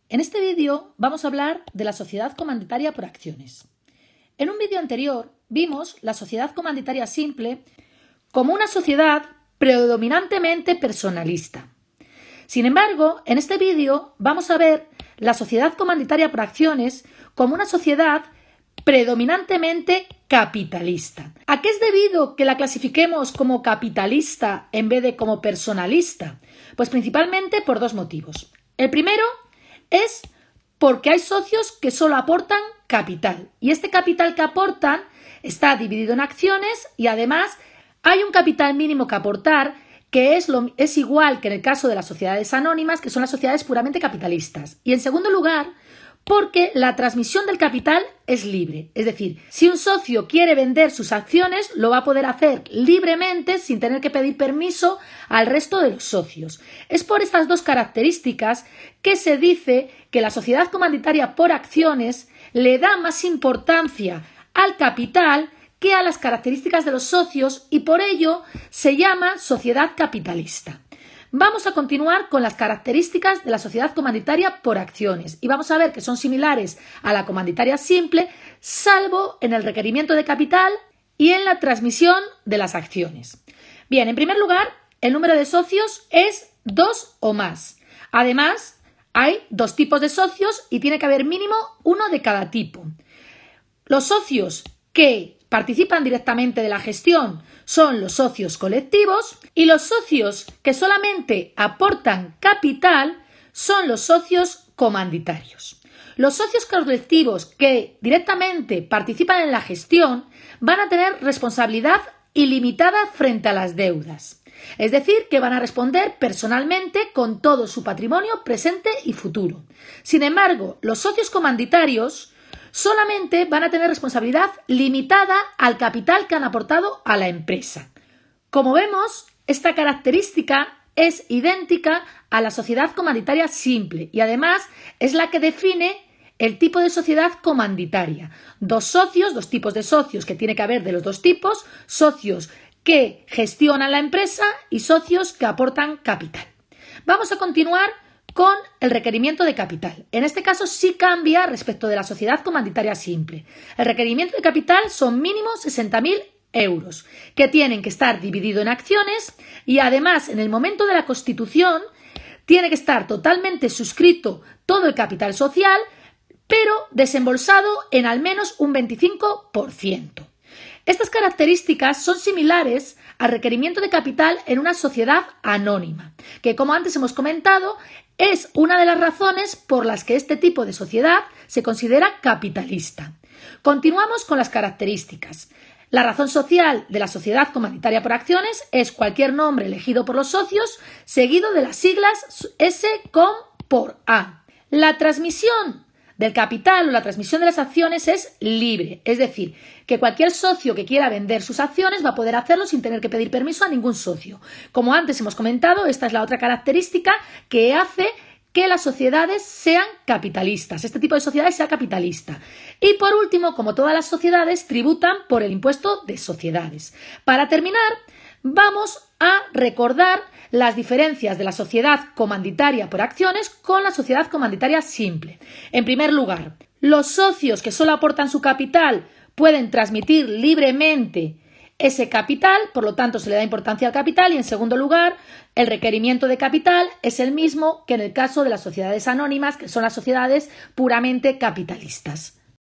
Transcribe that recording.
En este vídeo vamos a hablar de la sociedad comanditaria por acciones. En un vídeo anterior vimos la sociedad comanditaria simple como una sociedad predominantemente personalista. Sin embargo, en este vídeo vamos a ver la sociedad comanditaria por acciones como una sociedad predominantemente capitalista. ¿A qué es debido que la clasifiquemos como capitalista en vez de como personalista? Pues principalmente por dos motivos. El primero es porque hay socios que solo aportan capital y este capital que aportan está dividido en acciones y además hay un capital mínimo que aportar que es igual que en el caso de las sociedades anónimas, que son las sociedades puramente capitalistas. Y en segundo lugar, porque la transmisión del capital es libre. Es decir, si un socio quiere vender sus acciones, lo va a poder hacer libremente sin tener que pedir permiso al resto de los socios. Es por estas dos características que se dice que la sociedad comanditaria por acciones le da más importancia al capital que a las características de los socios y por ello se llama sociedad capitalista. Vamos a continuar con las características de la sociedad comanditaria por acciones y vamos a ver que son similares a la comanditaria simple, salvo en el requerimiento de capital y en la transmisión de las acciones. Bien, en primer lugar, el número de socios es 2 o más. Además, hay 2 tipos de socios y tiene que haber mínimo uno de cada tipo. Los socios que participan directamente de la gestión son los socios colectivos y los socios que solamente aportan capital son los socios comanditarios. Los socios colectivos que directamente participan en la gestión van a tener responsabilidad ilimitada frente a las deudas. Es decir, que van a responder personalmente con todo su patrimonio presente y futuro. Sin embargo, los socios comanditarios solamente van a tener responsabilidad limitada al capital que han aportado a la empresa. Como vemos, esta característica es idéntica a la sociedad comanditaria simple y además es la que define el tipo de sociedad comanditaria. 2 socios, 2 tipos de socios que tiene que haber de los 2 tipos, socios que gestionan la empresa y socios que aportan capital. Vamos a continuar con el requerimiento de capital. En este caso sí cambia respecto de la sociedad comanditaria simple. El requerimiento de capital son mínimo 60.000 euros, que tienen que estar dividido en acciones y además en el momento de la constitución tiene que estar totalmente suscrito todo el capital social, pero desembolsado en al menos un 25%. Estas características son similares al requerimiento de capital en una sociedad anónima, que como antes hemos comentado, es una de las razones por las que este tipo de sociedad se considera capitalista. Continuamos con las características. La razón social de la sociedad comanditaria por acciones es cualquier nombre elegido por los socios seguido de las siglas S, com por A. La transmisión del capital o la transmisión de las acciones es libre, es decir, que cualquier socio que quiera vender sus acciones va a poder hacerlo sin tener que pedir permiso a ningún socio. Como antes hemos comentado, esta es la otra característica que hace que las sociedades sean capitalistas, este tipo de sociedades sea capitalista. Y por último, como todas las sociedades, tributan por el impuesto de sociedades. Para terminar, vamos a recordar las diferencias de la sociedad comanditaria por acciones con la sociedad comanditaria simple. En primer lugar, los socios que solo aportan su capital pueden transmitir libremente ese capital, por lo tanto se le da importancia al capital y en segundo lugar, el requerimiento de capital es el mismo que en el caso de las sociedades anónimas, que son las sociedades puramente capitalistas.